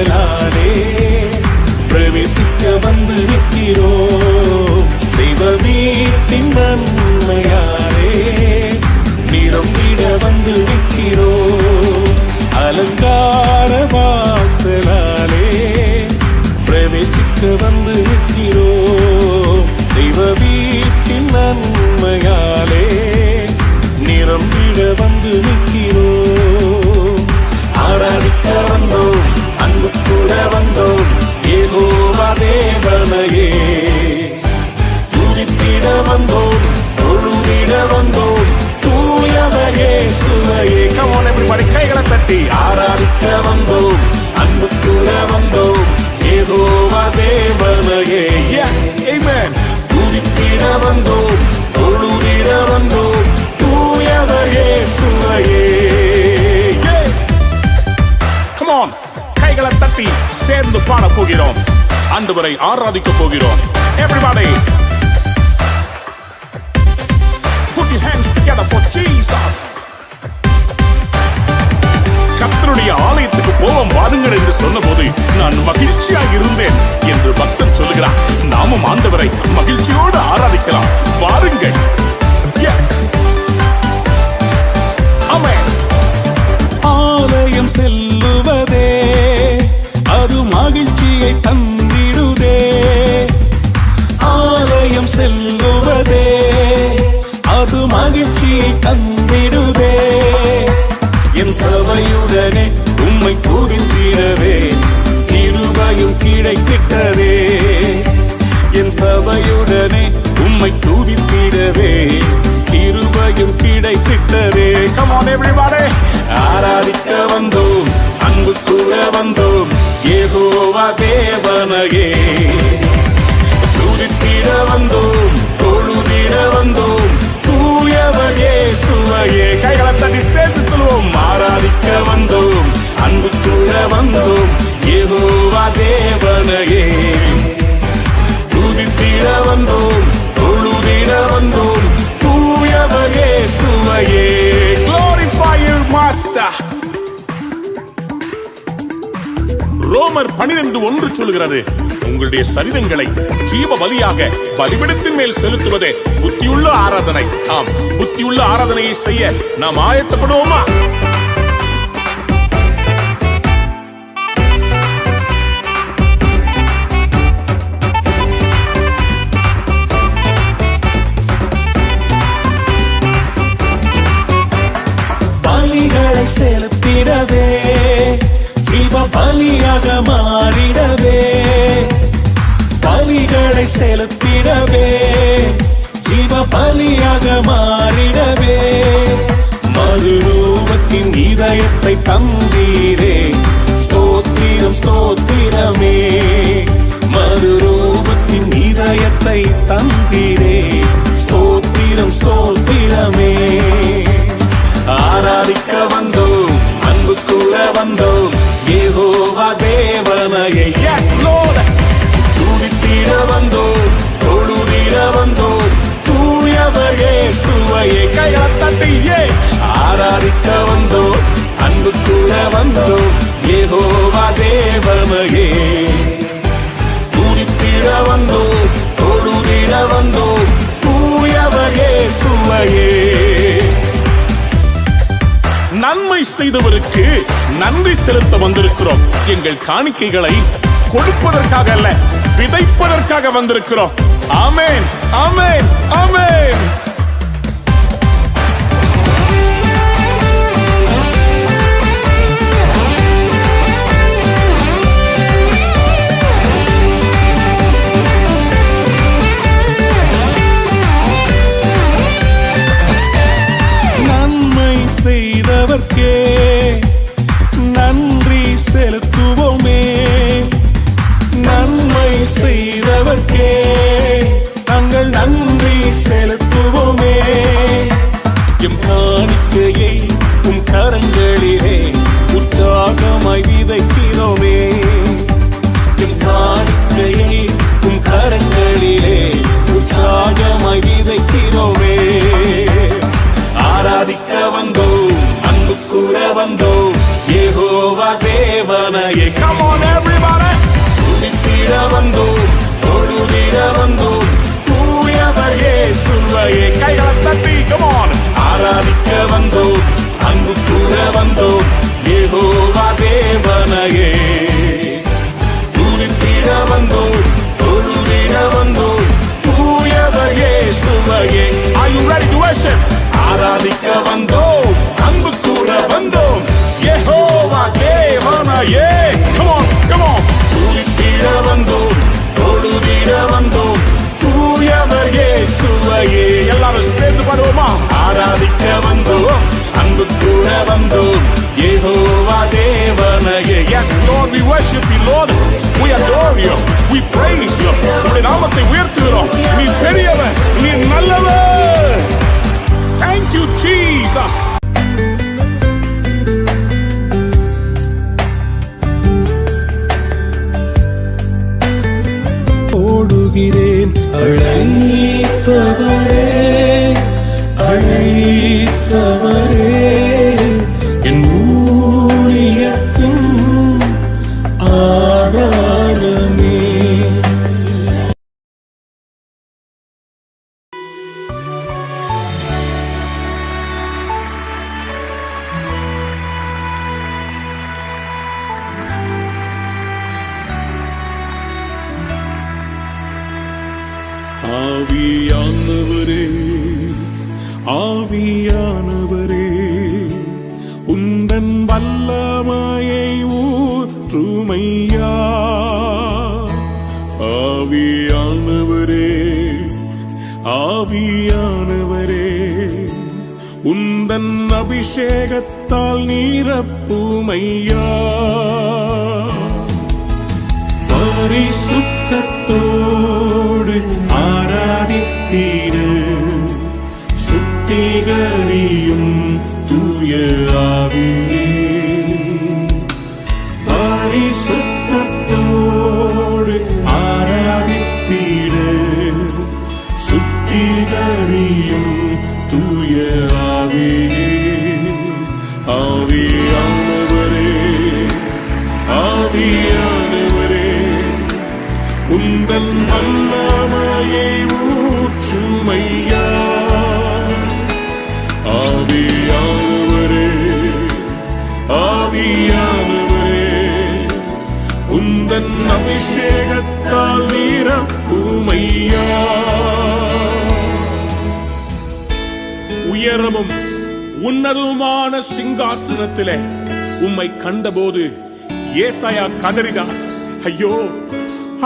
வாசலாலே பிரவேசிக்க வந்து நிற்கிறோம். தெய்வ வீட்டின் நன்மையாலே நிரம்பிட வந்து நிற்கிறோம். அலங்கார வாசலாலே பிரவேசிக்க வந்து நிற்கிறோம். தெய்வ வீட்டின் நன்மையாலே நிரம்பிட வந்து நிற்கிறோம். ஆராதிக்க வந்தோம், அன்பு கூட வந்தோம், யெகோவா தேவனையே துதித்திட வந்தோம், தொழுதிட வந்தோம், தூயவர் இயேசுவையே. Come on everybody, கைகளை தட்டி ஆராதிக்க வந்தோம், அன்பு கூட வந்தோம், யெகோவா தேவனையே. Yes, amen. துதித்திட வந்தோம், தொழுதிட வந்தோம், தூயவர் இயேசுவையே. Come on, கைகளை தட்டி சேர்ந்து பாட போகிறோம், ஆண்டவரை ஆராதிக்க போகிறோம். Everybody, put your hands together for Jesus. கர்த்தருடைய ஆலயத்துக்கு போவோம் வாருங்கள் என்று சொன்னபோது நான் மகிழ்ச்சியாக இருந்தேன் என்று பக்தன் சொல்லுகிறார். நாமும் ஆண்டவரை மகிழ்ச்சியோடு ஆராதிக்கலாம், வாருங்கள். Yes, amen. ஆலயம் செல்லுவதே அது மகிழ்ச்சியை தந்திடுதே. ஆலயம் செல்லுவதே அது மகிழ்ச்சியை தந்திடுதே. என் சபையுடனே உம்மை துதித்திடவே கிருபையும் கிடைத்திட்டதே. என் சபையுடனே உம்மை துதித்திடவே கிருபையும் கிடைத்திட்டதே. Come on everybody, ஆராதிக்க வந்தோம், அன்பு கூட வந்தோம், யெகோவா தேவனையே துதித்திட வந்தோம், தொழுதிட வந்தோம், தூயவர் இயேசுவையே. கைகளை தட்டி சேர்த்து சொல்லுவோம், ஆராதிக்க வந்தோம், அன்பு கூட வந்தோம், யெகோவா தேவனையே துதித்திட வந்தோம், தொழுதிட வந்தோம், தூயவர் இயேசுவையே. Glorify your master. ரோமர் 12:1 சொல்கிறது, உங்களுடைய சரீரங்களை ஜீவ பலியாக பலிபீடத்தின் மேல் செலுத்துவதே புத்தியுள்ள ஆராதனை. ஆம், புத்தியுள்ள ஆராதனையை செய்ய நாம் ஆயத்தப்படுவோமா? பலிகளை செலுத்திடவே ஜீவ பலியாக மாறிடவே. பலிகளை செலுத்திடவே ஜீவ பலியாக மாறிடவே. மறுரூபத்தின் இதயத்தை தந்தீரே, ஸ்தோத்திரம் ஸ்தோத்திரமே. மறுரூபத்தின் இதயத்தை தந்தீரே, ஸ்தோத்திரம் ஸ்தோத்திரமே. ஆராதிக்க வந்தோம், அன்பு கூட வந்தோம், யெகோவா தேவனையே. Yes Lord, துதித்திட வந்தோம், தொழுதிட வந்தோம், தூயவர் இயேசுவையே. கைகளை தட்டி ஆராதிக்க வந்தோம், அன்பு கூட வந்தோம், யெகோவா தேவனையே துதித்திட வந்தோம், தொழுதிட வந்தோம், தூயவர் இயேசுவையே. நன்மை செய்தவருக்கு நன்றி செலுத்த வந்திருக்கிறோம். எங்கள் காணிக்கைகளை கொடுப்பதற்காக அல்ல, விதைப்பதற்காக வந்திருக்கிறோம். ஆமென், ஆமென், ஆமென். நன்மை செய்தவர்க்கே நன்றி செலுத்துவோமே. நன்மை செய்தவர்க்கே நாங்கள் நன்றி செலுத்துவோமே. எம் காணிக்கையை உம் கரங்களிலே உற்சாகமாய் விதைக்கிறோமே. எம் காணிக்கையை உம் கரங்களிலே உற்சாகமாய் விதைக்கிறோமே. ஆராதிக்க வந்தோம், அன்பு கூற வந்தோம், யெகோவா தேவனையே. Come on இயேசுவையே. கைகளை தட்டி come on. ஆராதிக்க வந்தோம், அன்பு கூற வந்தோம், யெகோவா தேவனையே. துதித்திட வந்தோம், தொழுதிட வந்தோம், தூயவர் இயேசுவையே. Are you ready to worship? ஆராதிக்க வந்தோம், அன்பு கூற வந்தோம், யெகோவா தேவனையே. Come on, come on. துதித்திட வந்தோம், தொழுதிட வந்தோம், தூயவர் இயேசுவையே. எல்லாரும் சேர்ந்து பாடுவோமா? ஆராதிக்க வந்தோம், அன்பு கூற வந்தோம், யெகோவா தேவனையே. Yes Lord, we worship you Lord. We adore you. We praise you. உம்முடைய நாமத்தை உயர்த்துகிறோம். நீ பெரியவர், நீ நல்லவர். Thank you Jesus. ஓடுகிறேன் அழைத்தவரே, அழைத்தவரே, என் ஊழியத்தின் ஆதாரமே. ஆவியானவரே, ஆவியானவரே, உந்தன் வல்லமையை ஊற்றுமையா. ஆவியானவரே, ஆவியானவரே, உந்தன் அபிஷேகத்தால் நீரப்புமையா. பரிசுத்தத்தோடு ஆராதித்திட சுத்திகரியும் தூய ஆவியே. பரிசுத்தத்தோடு ஆராதித்திட சுத்திகரியும் தூய ஆவியே. ஆவியானவரே, ஆவியானவரே, உந்தன் வல்லமையை ஊற்றுமையா. ஆவியானவரே, ஆவியானவரே, உந்தன் அபிஷேகத்தால் நிரப்புமையா. உயரமும் உன்னதமான சிங்காசனத்திலே உம்மை கண்டபோது ஏசாயா கதறினார், ஐயோ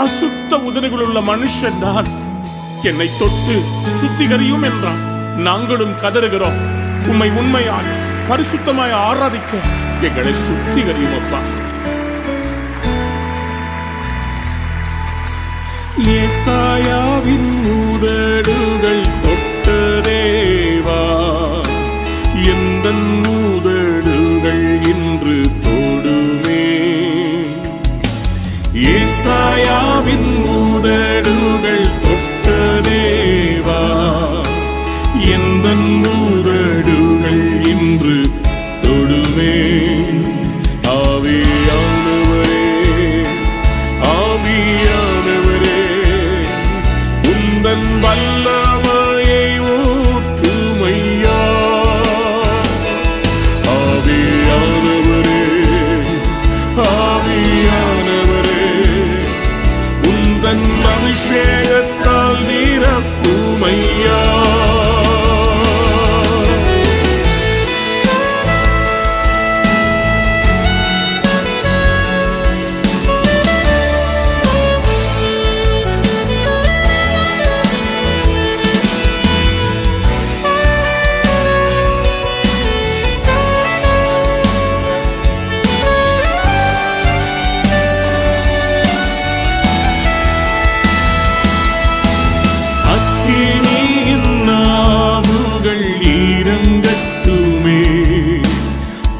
அசுத்த உதடுகள் உள்ள மனுஷன் தான், என்னை தொட்டு சுத்திகரியும் என்றான். நாங்களும் கதறுகிறோம், உம்மை உண்மையாய் பரிசுத்தமாய் ஆராதிக்க எங்களை சுத்திகரியும் அப்பா. ஏசாயாவின் உதடுகள் தொட்ட தேவா, எந்தன் உதடுகள் இன்று தொடுமே. ஏசாயாவின் உதடுகள் தொட்ட தேவா, எந்தன் உதடுகள் இன்று தொடுமே. ஆவியானவரே, ஆவியானவரே, உந்தன் வல்லமையை ஊற்றுமையா. ஆவியானவரே, ஆவியானவரே, உந்தன் அபிஷேகத்தால் நிரப்புமையா.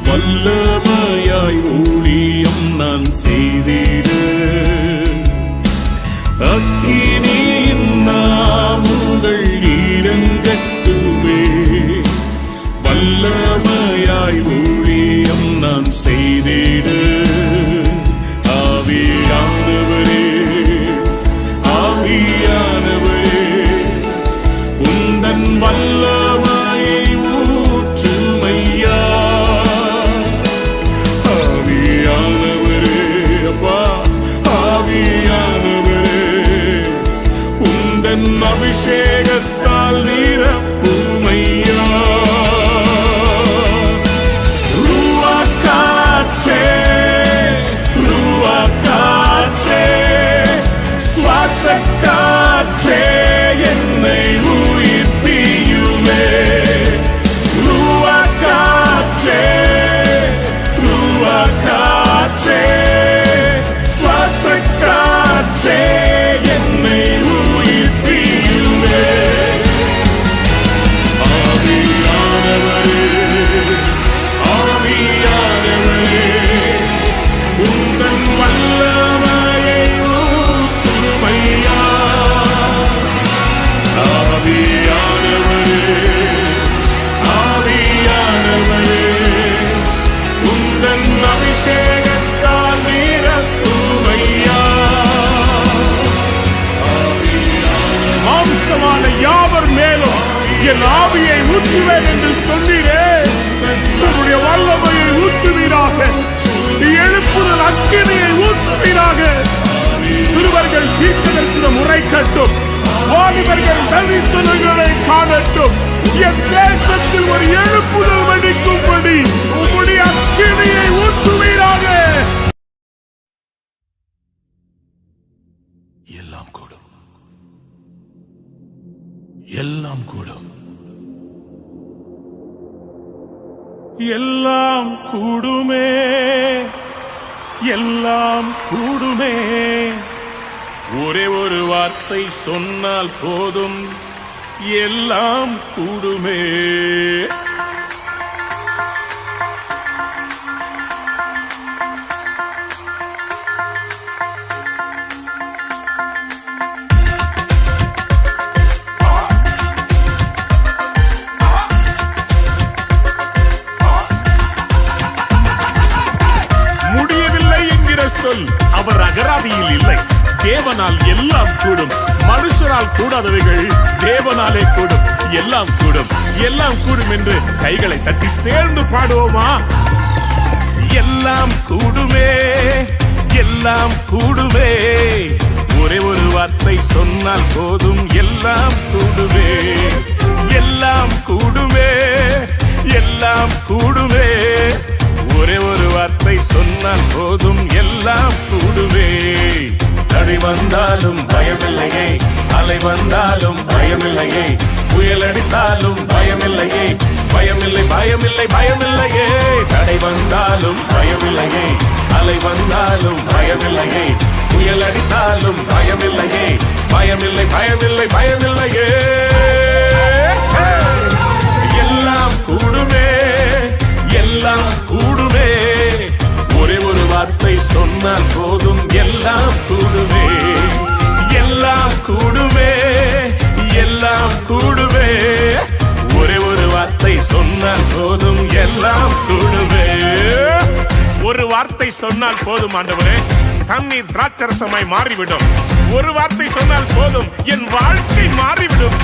வல்லமையாய் ஊழியம் நான் செய்திட, அக்கினியின் நாவுகள் இறங்கட்டுமே. வல்லமையாய் ஊழியம் நான் செய்திட, ஆவியானவரே, ஆவியானவரே, உந்தன் தேசத்தில் ஒரு எழுப்புதல் வெடிக்கும்படி உம்முடைய அக்கினியை ஊற்றுவீராக. எல்லாம் கூடும், எல்லாம் கூடும், எல்லாம் கூடுமே, எல்லாம் கூடுமே. ஒரே ஒரு வார்த்தை சொன்னால் போதும், எல்லாம் கூடுமே. முடியவில்லை என்கிற சொல் அவர் அகராதியில் இல்லை. தேவனால் எல்லாம் கூடும். மனுஷரால் கூடாதவைகள் தேவனாலே கூடும். எல்லாம் கூடும், எல்லாம் கூடும் என்று கைகளை தட்டி சேர்ந்து பாடுவோமா? எல்லாம் கூடுமே, எல்லாம் கூடுமே. ஒரே ஒரு வார்த்தை சொன்னால் போதும், எல்லாம் கூடுமே, எல்லாம் கூடுமே, எல்லாம் கூடுமே. ஒரே ஒரு வார்த்தை சொன்னால் போதும், எல்லாம் கூடுமே. தடை வந்தாலும் பயமில்லையே, அலை வந்தாலும் பயமில்லையே, புயல் அடித்தாலும் பயமில்லையே, பயமில்லை, பயமில்லை, பயமில்லையே. தடை வந்தாலும் பயமில்லையே, அலை வந்தாலும் பயமில்லையே, புயல் அடித்தாலும் பயமில்லையே, பயமில்லை, பயமில்லை, பயமில்லையே. எல்லாம் கூடுமே, எல்லாம் கூடுமே. ஒரே ஒரு வார்த்தை சொன்னால் போதும், எல்லாம் கூடுமே, எல்லாம் கூடுமே, எல்லாம் கூடுமே. ஒரே ஒரு வார்த்தை சொன்னால் போதும், எல்லாம் கூடுமே. ஒரு வார்த்தை சொன்னால் போதும் ஆண்டவரே, தண்ணீர் திராட்சரசமாய் மாறிவிடும். ஒரு வார்த்தை சொன்னால் போதும், என் வாழ்க்கை மாறிவிடும்.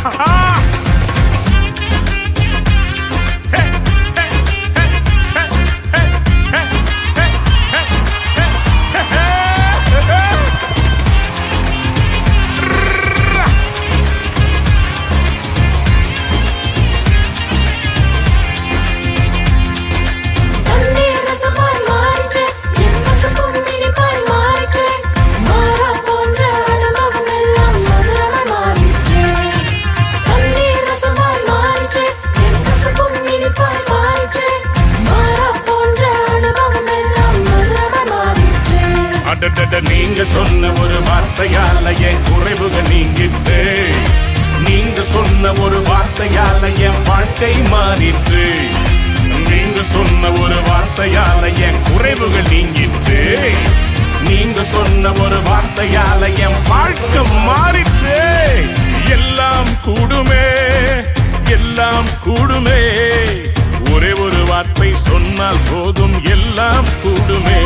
நீங்க சொன்ன ஒரு வார்த்தையால என் குறைவுகள் நீங்கிட்டு, நீங்க சொன்ன ஒரு வார்த்தையால என் வாழ்க்கை மாறிட்டு, நீங்க சொன்ன ஒரு வார்த்தையால என் குறைவுகள் நீங்கிட்டு, நீங்க சொன்ன ஒரு வார்த்தையால என் வாழ்க்கை மாறிட்டு. எல்லாம் கூடுமே, எல்லாம் கூடுமே. ஒரே ஒரு வார்த்தை சொன்னால் போதும், எல்லாம் கூடுமே,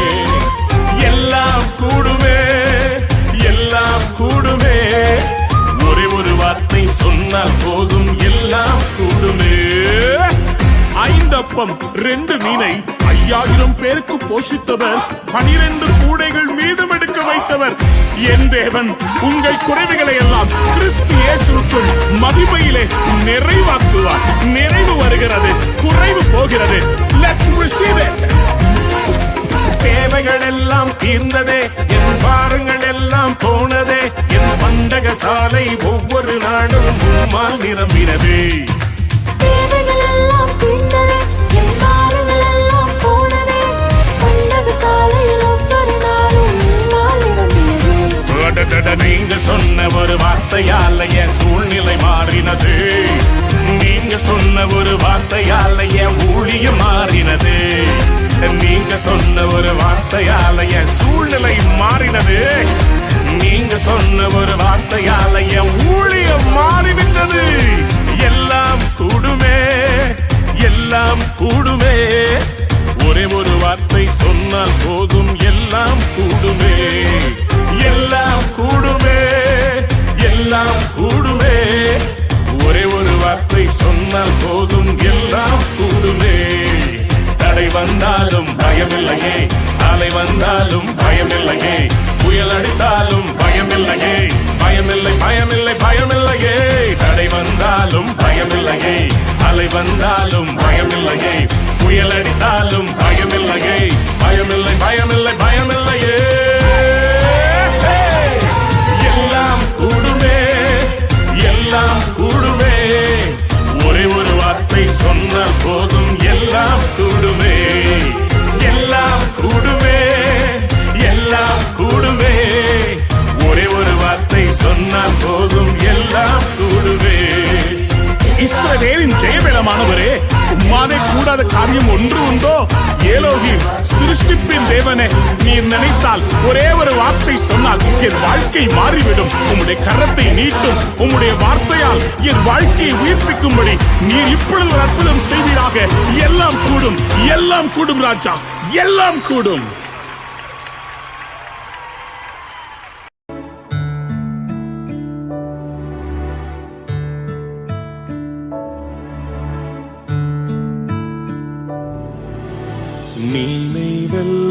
எல்லாம் கூடுமே, எல்லாம் கூடுமே. ஒரே ஒரு வார்த்தை சொன்னால் போதும், எல்லாம் கூடுமே. 5 அப்பம் 2 மீனை 5000 பேருக்கு போஷித்தவர், 12 கூடைகள் மீதம் எடுக்க வைத்தவர் என் தேவன் உங்கள் குறைவுகளை எல்லாம் கிறிஸ்து இயேசுவுக்குள் மகிமையிலே நிறைவாக்குவார். நிறைவு வருகிறது, குறைவு போகிறது. Let's receive it. தேவைகள் எல்லாம் தீர்ந்ததே, என் பாரங்கள் எல்லாம் போனதே, என் பண்டக சாலை ஒவ்வொரு நாளும் உம்மால் நிரம்பினதே. தேவைகள் எல்லாம் தீர்ந்ததே, என் பாரங்கள் எல்லாம் போனதே, பண்டக சாலையில் ஒவ்வொரு நாளும் உம்மால் நிரம்பினதே. நீங்க சொன்ன ஒரு வார்த்தையால என் சூழ்நிலை மாறினது. நீங்க சொன்ன ஒரு வார்த்தையால என் ஊழியம் மாறினது. நீங்க சொன்ன ஒரு வார்த்தையால என் சூழ்நிலை மாறினது. நீங்க சொன்ன ஒரு வார்த்தையால என் ஊழியம் மாறிவிட்டது. எல்லாம் கூடுமே, எல்லாம் கூடுமே. ஒரே ஒரு வார்த்தை சொன்னால் போதும், எல்லாம் கூடுமே, எல்லாம் கூடுமே, எல்லாம் கூடுமே. ஒரே ஒரு வார்த்தை சொன்னால் போதும், எல்லாம் கூடுமே. தடை வந்தாலும் பயமில்லையே, அலை வந்தாலும் பயமில்லையே, புயல் அடித்தாலும் பயமில்லையே, பயமில்லை பயமில்லை பயமில்லையே. தடை வந்தாலும் பயமில்லையே, அலை வந்தாலும் பயமில்லையே, புயல் அடித்தாலும் பயமில்லையே, பயமில்லை பயமில்லை பயமில்லையே. எல்லாம் கூடுமே, எல்லாம் கூடுமே, ஒரே ஒரு வார்த்தை சொன்னால் போதும் எல்லாம் கூடுமே, எல்லாம் கூடுமே, எல்லாம் கூடுமே, ஒரே ஒரு வார்த்தை சொன்னால் போதும் எல்லாம் கூடுமே. இஸ்ரவேலின் ஜெயபலமானவரே, உம்மாலே கூடாத காரியம் ஒன்று உண்டோ? ஏலோகிம், சிருஷ்டிப்பின் தேவனே, நீர் நினைத்தால் ஒரே ஒரு வார்த்தை சொன்னால் என் வாழ்க்கை மாறிவிடும். உம்முடைய கரத்தை நீட்டும், உம்முடைய வார்த்தையால் என் வாழ்க்கையை உயிர்ப்பிக்கும்படி நீர் இப்பொழுது ஒரு அற்புதம் செய்வீராக. எல்லாம் கூடும், எல்லாம் கூடும் ராஜா, எல்லாம் கூடும்.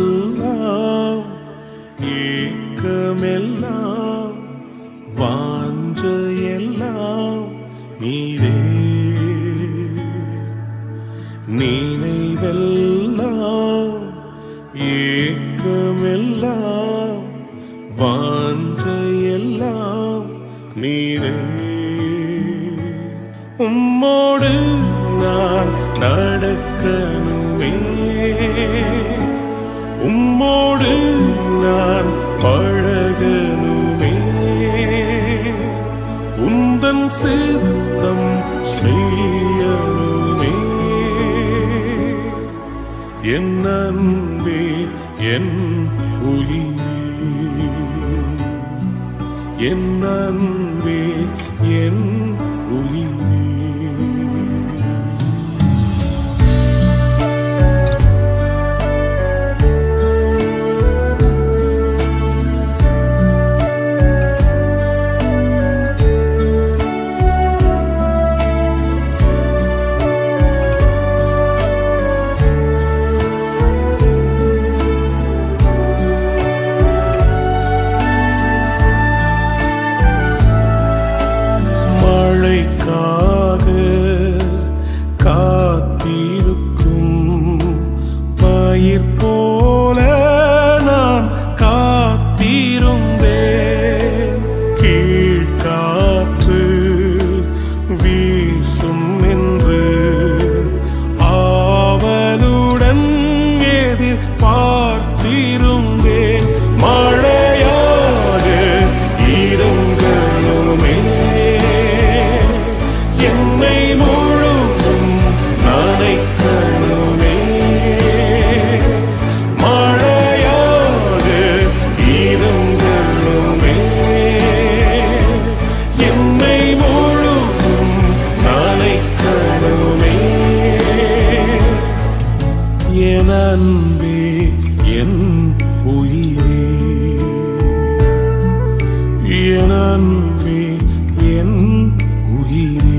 நினைவெல்லாம் ஏக்கமெல்லாம் வாஞ்சையெல்லாம் நீரே, நினைவெல்லாம் ஏக்கமெல்லாம் வாஞ்சையெல்லாம் நீரே. உம்மோடு நான் நடக்கணுமே, உம்மோடு நான் பழகணுமே, உந்தன் சித்தம் செய்யணுமே. என் அன்பே என் உயிரே, என் அன்பே என் உயிரே. மழைக்காக காத்திருக்கும் பயிர் போல நான் காத்திருந்தேன். கீழ்காற்று வீசும் என்று ஆவலுடன் எதிர்பார்த்திருந்தேன். மழையாக இருங்கணுமே, என்னை முழுதும் நனைக்கணுமே. மழையாக இருங்கணுமே, என்னை முழுதும் நனைக்கணுமே. என் அன்பே என் உயிரே, என் அன்பே என் உயிரே.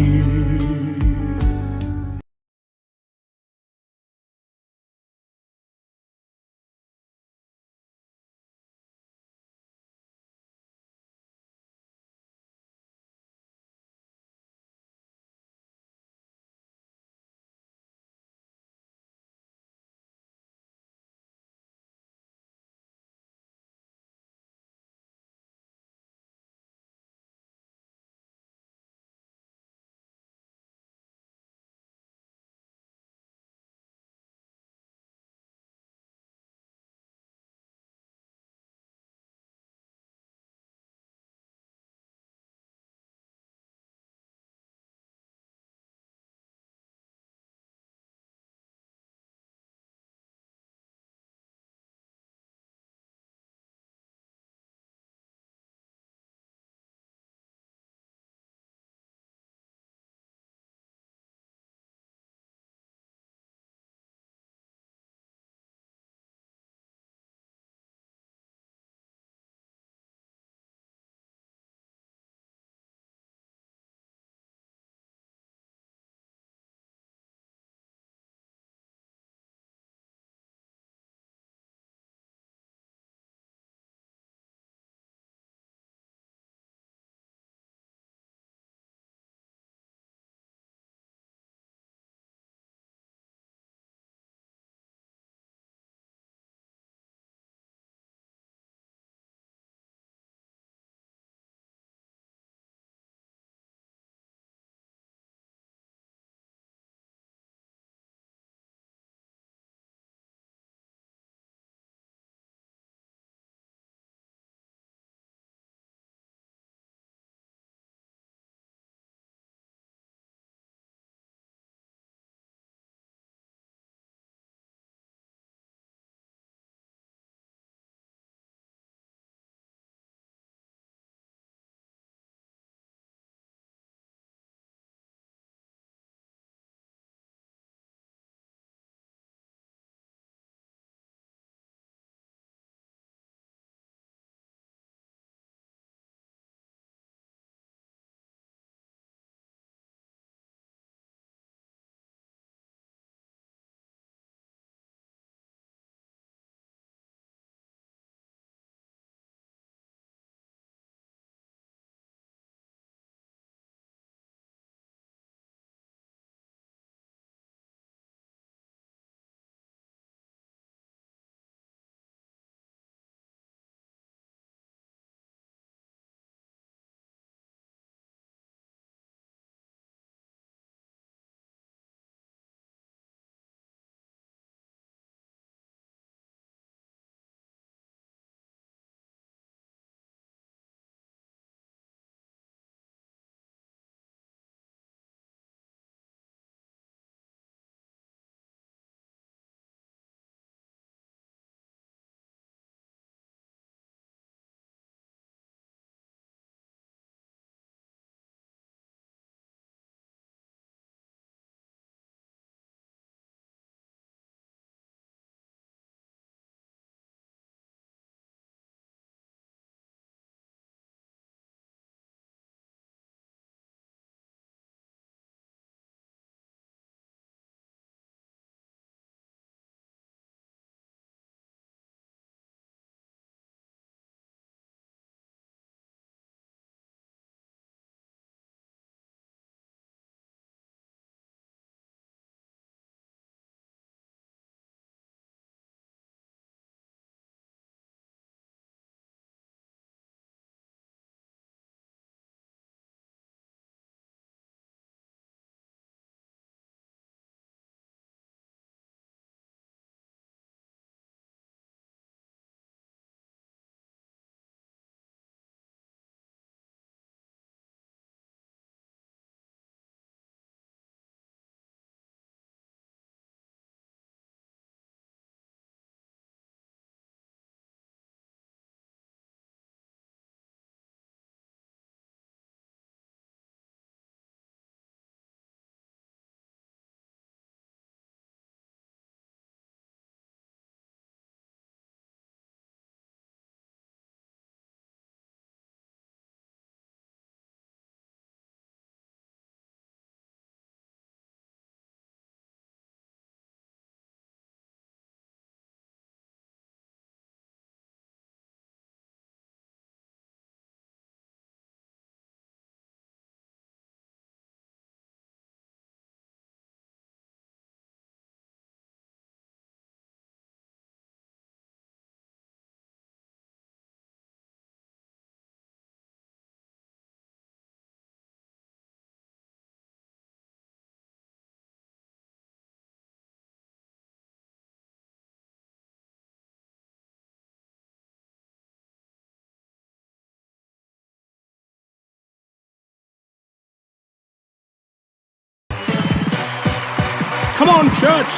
Come on church,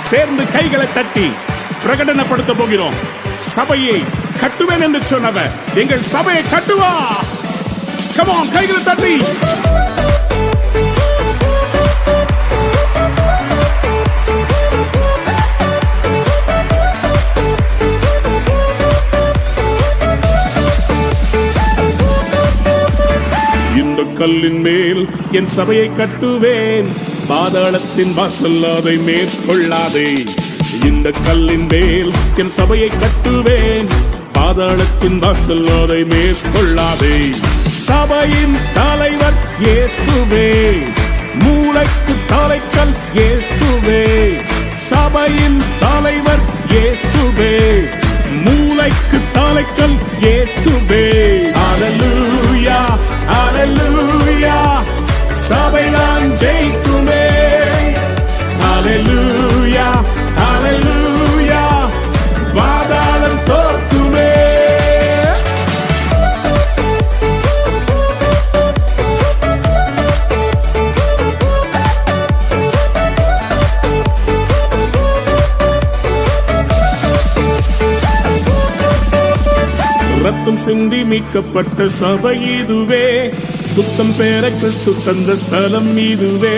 சேர்ந்து கைகளை தட்டி பிரகடனப்படுத்த போகிறோம். சபையை கட்டுவேன் என்று சொன்னவர் எங்கள் சபையை கட்டுவா. Come on, கைகளை தட்டி. இந்த கல்லின் மேல் என் சபையை கட்டுவேன், பாதாளத்தின் வாசல் அதை மேற்கொள்ளாதே. இந்த கல்லின் மேல் என் சபையை கட்டுவேன், பாதாளத்தின் வாசல் அதை மேற்கொள்ளாதே. சபையின் தலைவர் இயேசுவே, மூளைக்கு தலைக்கல் இயேசுவே. சபையின் தலைவர் இயேசுவே, மூளைக்கு தலைக்கல் இயேசுவே. ஹல்லேலூயா ஹல்லேலூயா, சபைதான் ஜெயிக்குமே. ஹல்லேலூயா ஹல்லேலூயா, பாதாளம் தோற்குமே. ரத்தம் சிந்தி மீட்கப்பட்ட சபை இதுவே, சுத்தம் பெற கிறிஸ்து தந்த ஸ்தலம் இதுவே.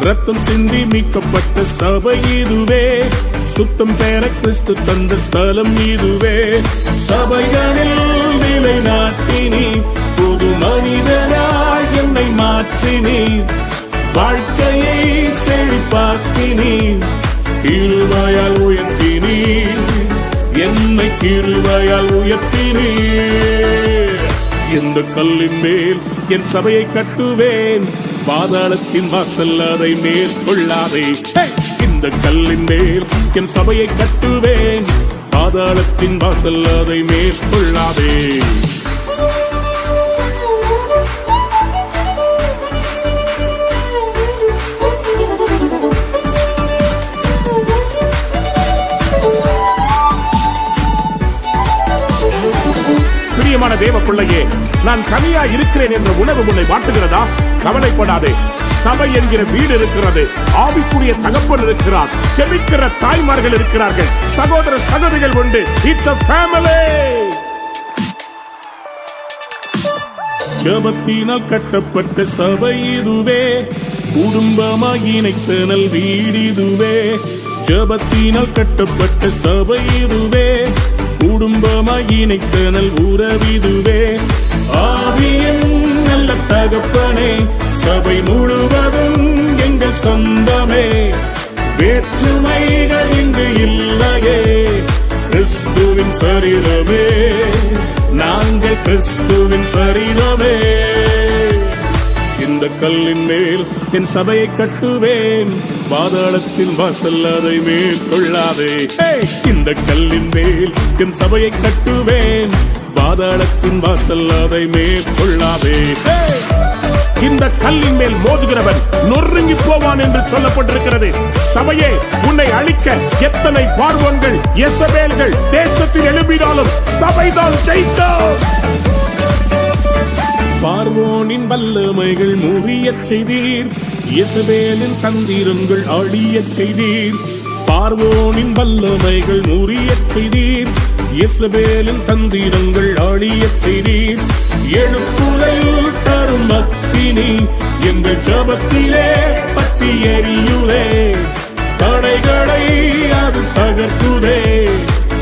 ரத்தம் சிந்தி மீட்கப்பட்ட சபை இதுவே, சுத்தம் பெற கிறிஸ்து தந்த ஸ்தலம் இதுவே. சபைகளில் நிலை நாட்டினி, புது மனிதனாய் என்னை மாற்றினி, வாழ்க்கையை செழிப்பாக்கினி, கிருபையால் உயர்த்தினி, என்னை கிருபையால் உயர்த்தினி. இந்த கல்லின் மேல் என் சபையை கட்டுவேன், பாதாளத்தின் வாசல் அதை மேற்கொள்ளாதே. இந்த கல்லின் மேல் என் சபையை கட்டுவேன், பாதாளத்தின் வாசல் அதை மேற்கொள்ளாதே. பிரியமான தேவ பிள்ளையே, நான் தனியா இருக்கிறேன் என்ற உணர்வு உன்னை வாட்டுகிறதா? கவலைப்படாதே, சபை என்கிற வீடு இருக்கிறது, ஆவிக்குரிய தகப்பன் இருக்கிறார், செபிக்கிற தாய்மார்கள் இருக்கிறார்கள், சகோதர சகோதரிகள் உண்டு. It's a family. ஜெபத்தினால் கட்டப்பட்ட சபை இதுவே, குடும்பமாய் இணைத்தனல் வீடு இதுவே. ஜெபத்தினால் கட்டப்பட்ட சபை இதுவே, குடும்பமாய் இணைத்தனல் உறவிதுவே. ஆவியின் நல்ல தகப்பனே, சபை முழுவதும் எங்கள் சொந்தமே, வேற்றுமைகள் இங்கு இல்லையே, கிறிஸ்துவின் சரீரமே, நாங்கள் கிறிஸ்துவின் சரீரமே. இந்த கல்லின் மேல் என் சபையை கட்டுவேன், பாதாளத்தின் வாசல் அதை மேற்கொள்ளாதே. இந்த கல்லின் மேல் என் சபையை கட்டுவேன், பாதாளத்தின் வாசல் அதை மேற்கொள்ளாதே. இந்த கல்லின் மேல் மோதுகிறவன் நொறுங்கி போவான் என்று சொல்லப்பட்டிருக்கிறது. சபையே, உன்னை அழிக்க எத்தனை பார்வோன்கள் எசபேல்கள் தேசத்தில் எழுப்பினாலும் சபைதான் ஜெயிக்கும். பார்வோனின் வல்லமைகள் முறியச் செய்தீர், எசபேலின் தந்திரங்கள் அழியச் செய்தீர். பார்வோனின் வல்லமைகள் முறியச் செய்தீர், எசபேலின் தந்திரங்கள் அழியச் செய்தீர். எழுப்புதல் தரும் அக்கினி எங்கள் ஜெபத்திலே பற்றி எரியுதே, தடைகளை அது தகர்க்குதே.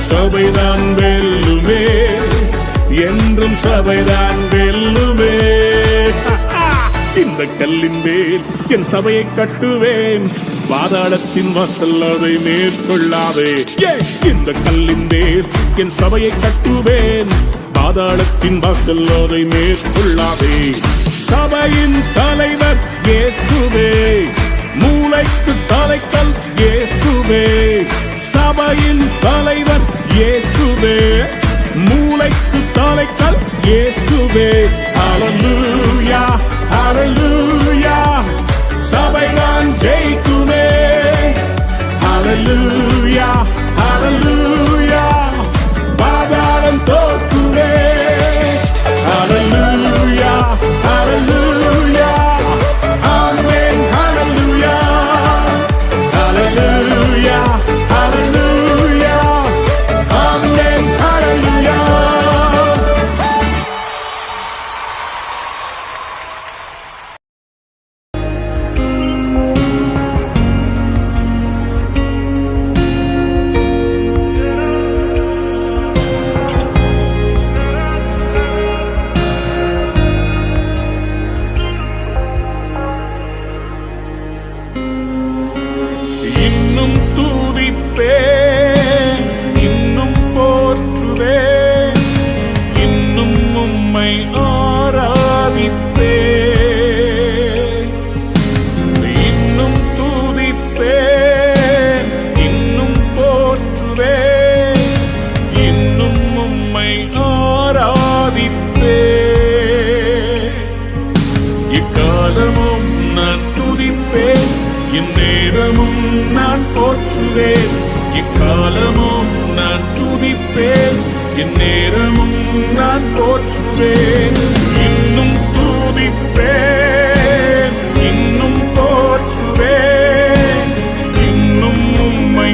சபைதான் வெல்லுமே, என்றும் சபைதான் வெல்லுமே. இந்த கல்லின் மேல் என் சபையை கட்டுவேன், பாதாளத்தின் வாசல் அதை மேற்கொள்ளாதே. இந்த கல்லின் மேல் என் சபையை கட்டுவேன், பாதாளத்தின் வாசல் அதை மேற்கொள்ளாதே. சபையின் தலைவர் இயேசுவே, மூளைக்கு தலைக்கல் இயேசுவே. சபையின் தலைவர் இயேசுவே, மூளைக்கு தலைக்கல் இயேசுவே. ஹல்லேலூயா ஹல்லேலூயா, சபைதான் ஜெயிக்குமே. ஹல்லேலூயா ஹல்லேலூயா, பாதாளம் தோற்குமே. ஹல்லேலூயா ஹல்லேலூயா, ஆமென். ஹல்லேலூயா என் நேரமும் நான் போற்றுவேன், இன்னும் தூதிப்பேன், இன்னும் போற்றுவேன், இன்னும் உம்மை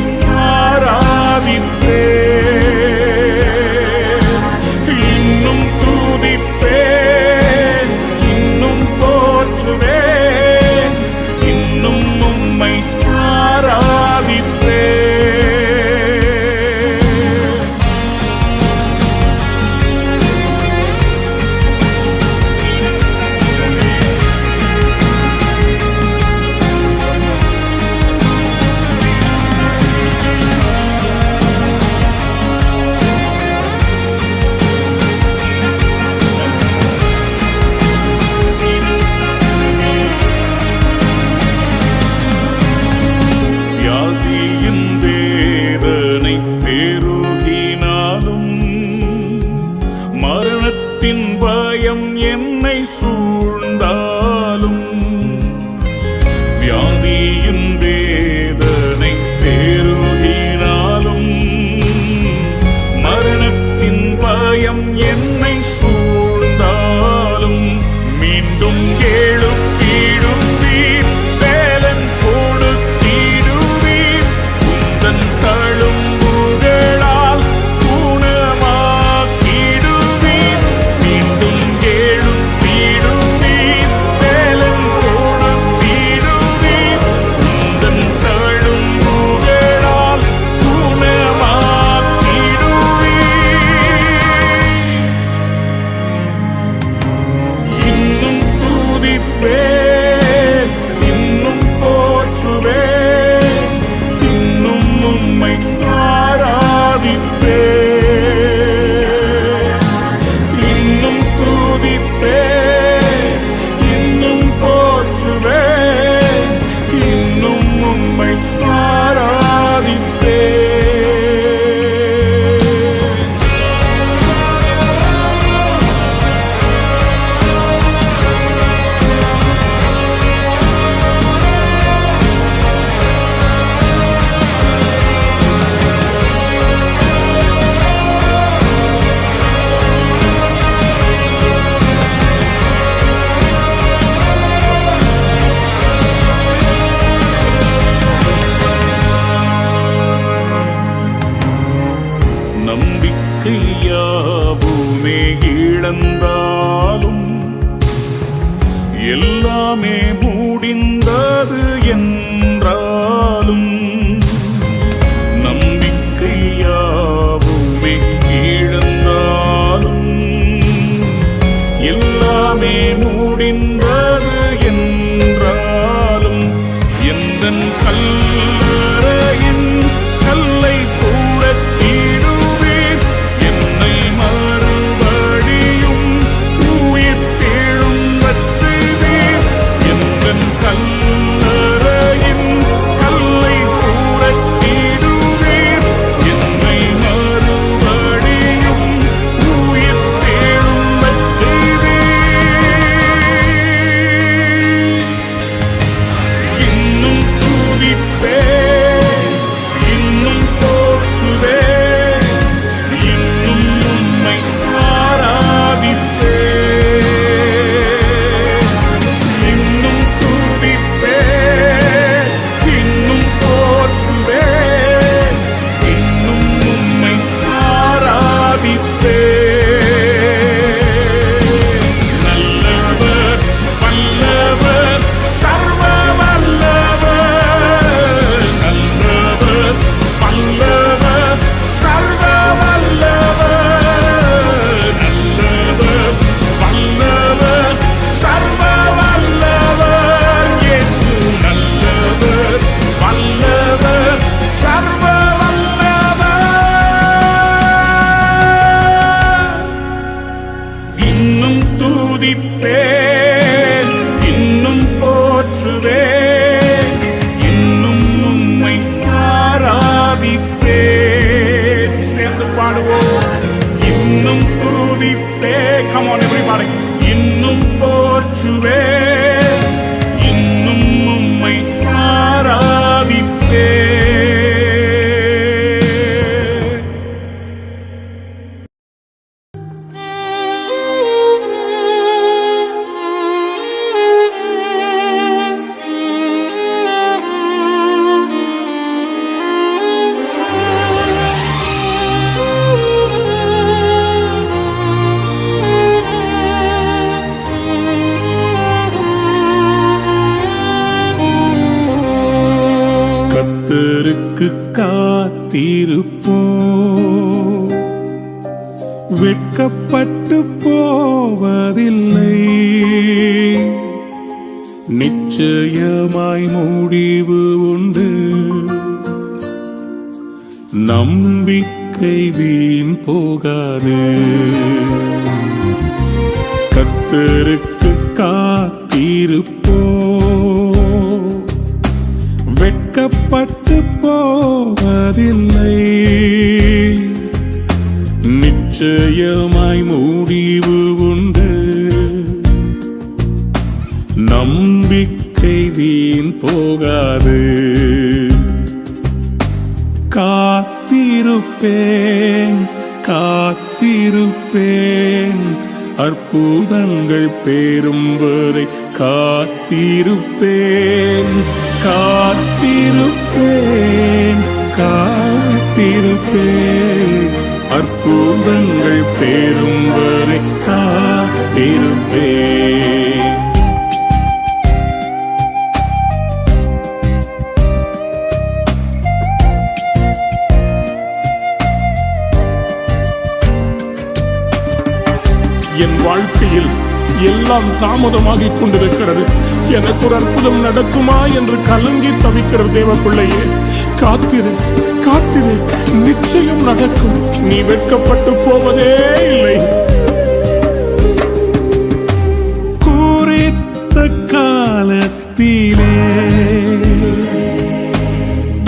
ஆராதிப்பேன், இன்னும் தூதிப்பேன், இன்னும் போற்றுவேன், இன்னும் உம்மை ஆராதிப்பேன். வியாதியின் வேதனை பெருகினாலும், மரணத்தின் பயம் என்னை சூழ்ந்தாலும், வியாதியின் வேதனை பெருகினாலும், மரணத்தின் பயம் என்னை சூழ்ந்தாலும், மீண்டும் எழுப்பிடுவீர், பேலன் கொடுத்திடுவீர், உந்தன் தழும்புகளால் குணமாக்கிடுவீர், மீண்டும் எழுப்பிடுவீர், பேலன் கொடுத்திடுவீர், உந்தன் தழும்புகளால் குணமாக்கிடுவீர். இன்னும் தூதிப்பேன், இன்னும் போற்றுவேன், இன்னும் உம்மை ஆராதிப்பேன், இன்னும் தூதிப்பேன், இன்னும் போற்றுவேன், இன்னும் உம்மை ஆராதிப்பேன். நம்பிக்கையாவுமே இழந்தாலும், எல்லாமே முடிந்தது என்றாலும், நம்பிக்கையாவுமே இழந்தாலும், எல்லாமே முடிந்தது என்றாலும், எந்தன் கல்லறையின் கல்லை புரட்டிடுவீர், என்னை மறுபடியும் உயிர்த்தெழும்பச் செய்வீர், எந்தன் கல்லறையின் கல்லை புரட்டிடுவீர், என்னை மறுபடியும் உயிர்த்தெழும்பச் செய்வீர். இன்னும் தூதிப்பேன், இன்னும் போற்றுவேன், இன்னும் உம்மை ஆராதிப்பேன், இன்னும் தூதிப்பேன், இன்னும் போற்றுவேன், இன்னும் உம்மை ஆராதிப்பேன். நல்லவர், வல்லவர், சர்வ வல்லவர், நல்லவர், வல்லவர், சர்வ வல்லவர், நல்லவர், வல்லவர், சர்வ வல்லவர், இயேசு நல்லவர், வல்லவர், சர்வ வல்லவர். இன்னும் தூதிப்பேன், இன்னும் போற்றுவேன், இன்னும் உம்மை ஆராதிப்பேன். சேர்ந்து பாடுவோம். இன்னும் தூதிப்பேன். Come on everybody. இன்னும் போற்றுவேன், இன்னும் உம்மை ஆராதிப்பேன். காத்திருப்போம், வெட்கப்பட்டு போவதில்லை, நிச்சயமாய் முடிவு உண்டு, நம்பிக்கை வீண் போகாது. கர்த்தருக்கு காத்திருப்போம், வெட்கப்பட்டு போவதில்லை, நிச்சயமாய் முடிவு உண்டு, நம்பிக்கை வீண் போகாது. காத்திருப்பேன், காத்திருப்பேன், அற்புதங்கள் பெறும் வரை காத்திருப்பேன், காத்திருப்பேன், காத்திருப்பேன், அற்புதங்கள் பெறும் வரை காத்திருப்பேன். என் வாழ்க்கையில் எல்லாம் தாமதமாகிக் கொண்டிருக்கிறது, எனக்கு ஒரு அற்புதம் நடக்குமா என்று கலங்கி தவிக்கிற தேவ பிள்ளையே, காத்திரு, காத்திரு, நிச்சயம் நடக்கும். நீ வெட்கப்பட்டு போவதே இல்லை. குறித்த காலத்திலே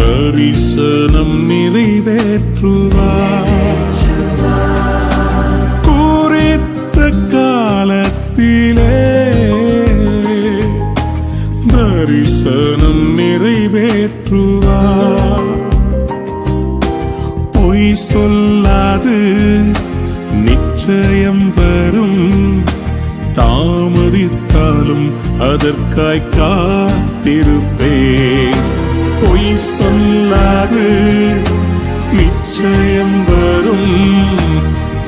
தரிசனம் நிறைவேற்றுவார், காலத்திலே தரிசனம் நிறைவேற்றுவார். பொய் சொல்லாது நிச்சயம் வரும், தாமதித்தாலும் அதற்காய் காத்திருப்பேன். பொய் சொல்லாது நிச்சயம் வரும்,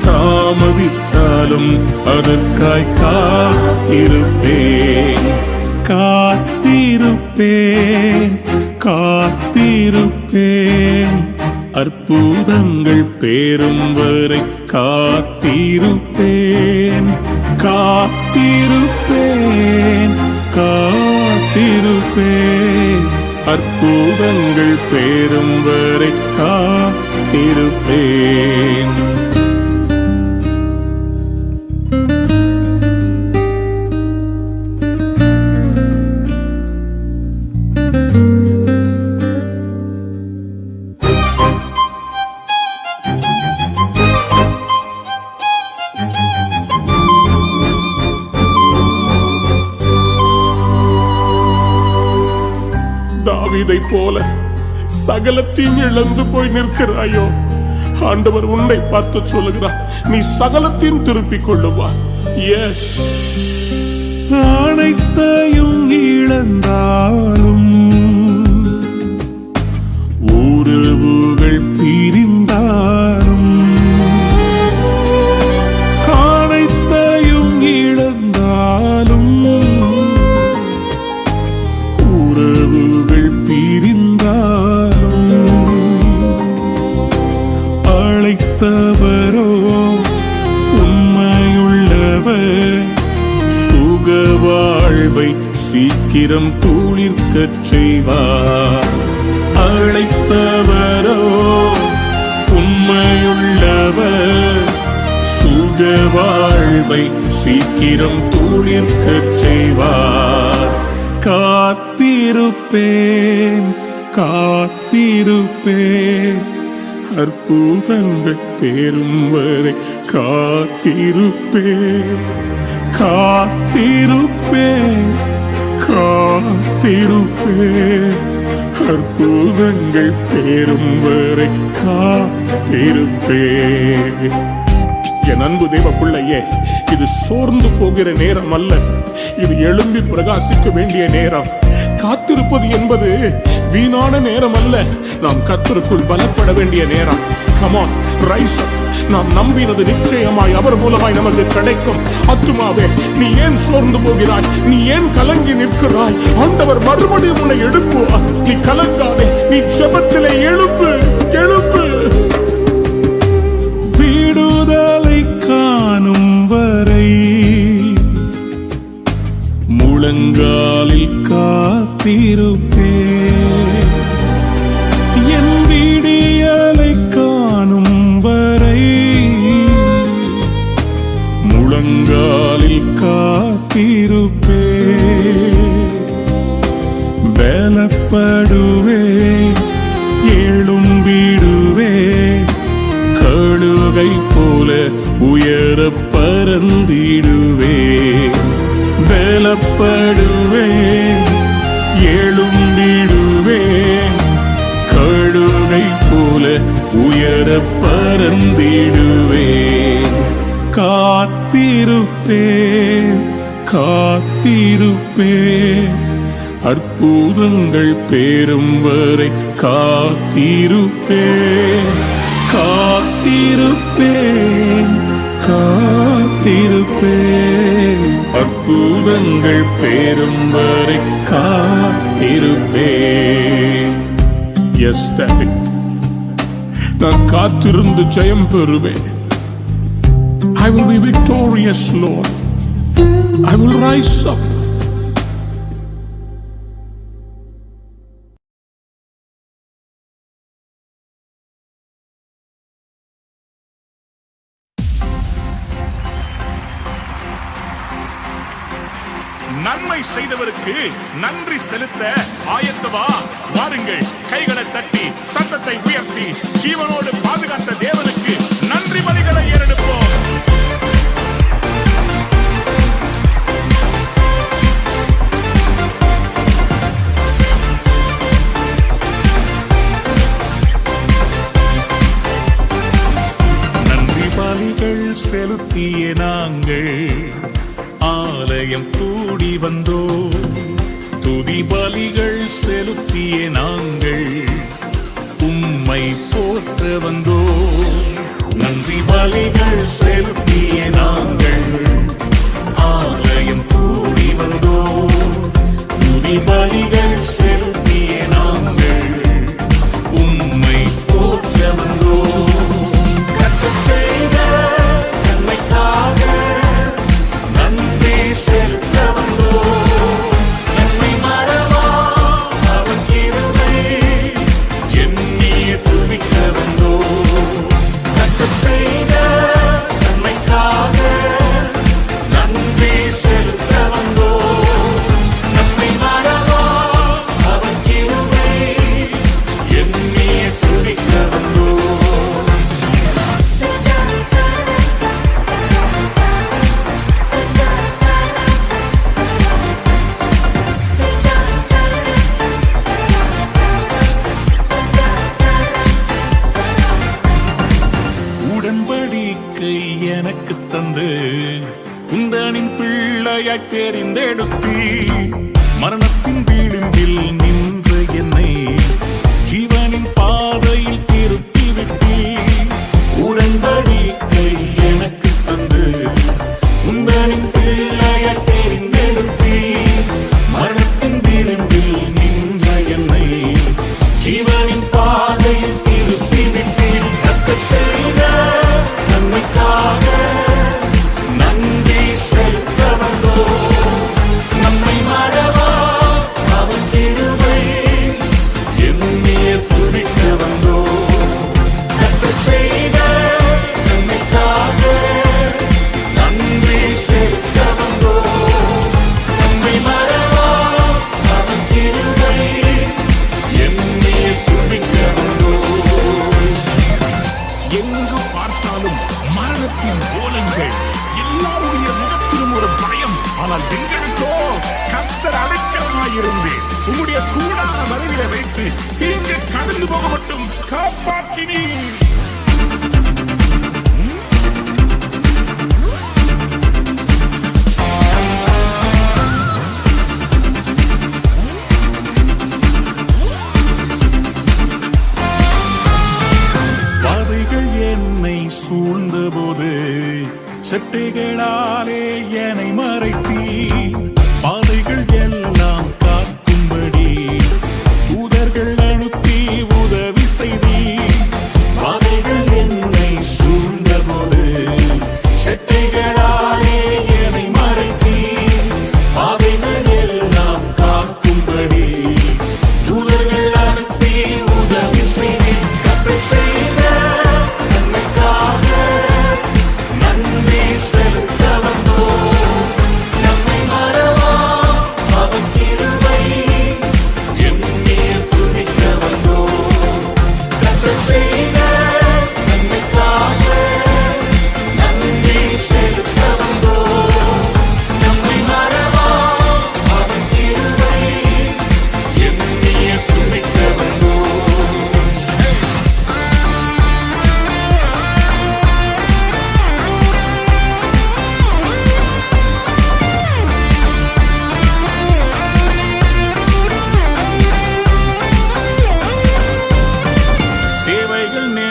தாமதித்தாலும் அதற்காய் காத்திருப்பேன். காத்திருப்பேன், காத்திருப்பேன், அற்புதங்கள் பெறும் வரை காத்திருப்பேன், காத்திருப்பேன், காத்திருப்பேன், அற்புதங்கள் பெறும் வரை காத்திருப்பேன். தாவீதைப் போல சகலத்தையும் இழந்து போய் நிற்கிறாயோ, ஆண்டவர் உன்னை பார்த்து சொல்லுகிறார், நீ சகலத்தையும் திருப்பிக் கொள்ளுவா. எஸ், அனைத்தையும் இழந்தாலும் உறவுகள் பிரிந்தாலும், அனைத்தையும் இழந்தாலும் உறவுகள் பிரிந்தாலும், அழைத்தவரோ உண்மையுள்ளவர், சுக வாழ்வை சீக்கிரம் துளிர்க்கச் செய்வார். அழைத்தவரோ உண்மையுள்ளவர், சுக வாழ்வை சீக்கிரம் துளிர்க்கச் செய்வார். காத்திருப்பேன், காத்திருப்பேன், அற்புதங்கள் பெறும் வரை காத்திருப்பேன், காத்திருப்பேன், காத்திருப்பேன், அற்புதங்கள் பெறும் வரை காத்திருப்பேன். என் அன்பு தேவ பிள்ளையே, இது சோர்ந்து போகிற நேரம் அல்ல, இது எழும்பி பிரகாசிக்க வேண்டிய நேரம். காத்திருப்பது என்பது வீணான நேரம் அல்ல, நாம் கர்த்தருக்குள் பலப்பட வேண்டிய நேரம். Come on, rise up. நாம் நம்பினது நிச்சயமாய் அவர் மூலமாய் நமக்கு கிடைக்கும். ஆத்துமாவே, நீ ஏன் சோர்ந்து போகிறாய்? நீ ஏன் கலங்கி நிற்கிறாய்? ஆண்டவர் மறுபடியும் உன்னை எழுப்புவார். நீ கலங்காதே, நீ ஜெபத்திலே எழும்பு, எழும்பு. போல உயர பறந்திடுவேன். பலப்படுவேன், எழும்பிடுவேன், கழுகை போல உயர பறந்திடுவேன். காத்திருப்பேன், காத்திருப்பேன், அற்புதங்கள் பெறும் வரை காத்திருப்பேன். காத்திருப்பேன், காத்திருப்பேன், அற்புதங்கள் பெறும் வரை காத்திருப்பேன். எஸ் டாடி, நான் காத்திருந்து ஜெயம் பெறுவேன். I will be victorious, Lord. I will rise up. நன்மை செய்தவருக்கு நன்றி செலுத்த ஆயத்தவா? வாருங்கள், கைகளை தட்டி சத்தத்தை உயர்த்தி ஜீவனோடு பாதுகாத்த தேவனுக்கு நன்றி பலிகளை ஏறெடுப்போம். நன்றி பலிகள் செலுத்திய நாங்கள் ஆலயம் கூடி வந்தோ. துதி பலிகள் செலுத்திய நாங்கள் உம்மை போற்ற வந்தோ. நன்றி பலிகள் செலுத்திய நாங்கள் ஆலயம் கூடி வந்தோ. துதி பலிகள் செலுத்திய நாங்கள் உம்மை போற்ற வந்தோ. கர்த்தர் செய்த நன்மைக்காக நன்றி செலுத்த வந்தோ. நன்மை மறவா அவர் கிருபை எண்ணிய துதிக்க வந்தோ. கர்த்தர் செய்த நன்மைக்காக நன்றி செலுத்த வந்தோ. நன்மை மறவா அவர் கிருபை எண்ணிய துதிக்க வந்தோ. உடன்படிக்கை எனக்கு தந்து உந்தனின் பிள்ளையாய் தெரிந்தெடுத்தி. மரணத்தின் விளிம்பில் நின்ற என்னை ஜீவனின் பாதையில் திருப்பி விட்டி. உடன்படிக்கை எனக்கு தந்து உந்தனின் பிள்ளையாய் தெரிந்தெடுத்தி. மரணத்தின் விளிம்பில் நின்ற என்னை ஜீவனின் பாதையில் திருப்பி விட்டி. கர்த்தர் செய்த நன்மைக்காக நன்றி செலுத்த வந்தோ. நம்மை மறவா அவர் கிருபை எண்ணிய துதிக்க வந்தோ. கர்த்தர் செய்த நன்மைக்காக நன்றி செலுத்த வந்தோ. நம்மை மறவா அவர் கிருபை எண்ணிய துதிக்க வந்தோ. எங்கு பார்த்தாலும் மரணத்தின் கோலங்கள், எல்லாருடைய முகத்திலும் ஒரு பயம். ஆனால் எங்களுக்கோ கர்த்தர் அடைக்கலமாயிருந்து உம்முடைய கூடான மறைவில வைத்து தீங்கு கடந்து போக மட்டும் காப்பாற்றினீர். பாதைகள் என்னை சூழ்ந்தபோது செட்டைகளாலே என்னை மறைத்தீர். பாதைகள் எல்லாம் காக்கும்படி தூதர்கள் அனுப்பி உதவி செய்தீர். பாதைகள் என்னை சூழ்ந்தபோது செட்டைகளாலே என்னை மறைத்தீர். பாதைகள் எல்லாம் காக்கும்படி தூதர்கள் அனுப்பி உதவி செய்தீர். கர்த்தர் செய்த நன்மைக்காக நன்றி செலுத்த வந்தோ.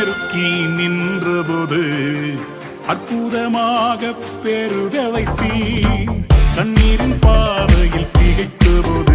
பெருக்கி நின்றபோது அற்புதமாக பெருக வைத்தீர். கண்ணீரின் பாதையில் திகைத்த போது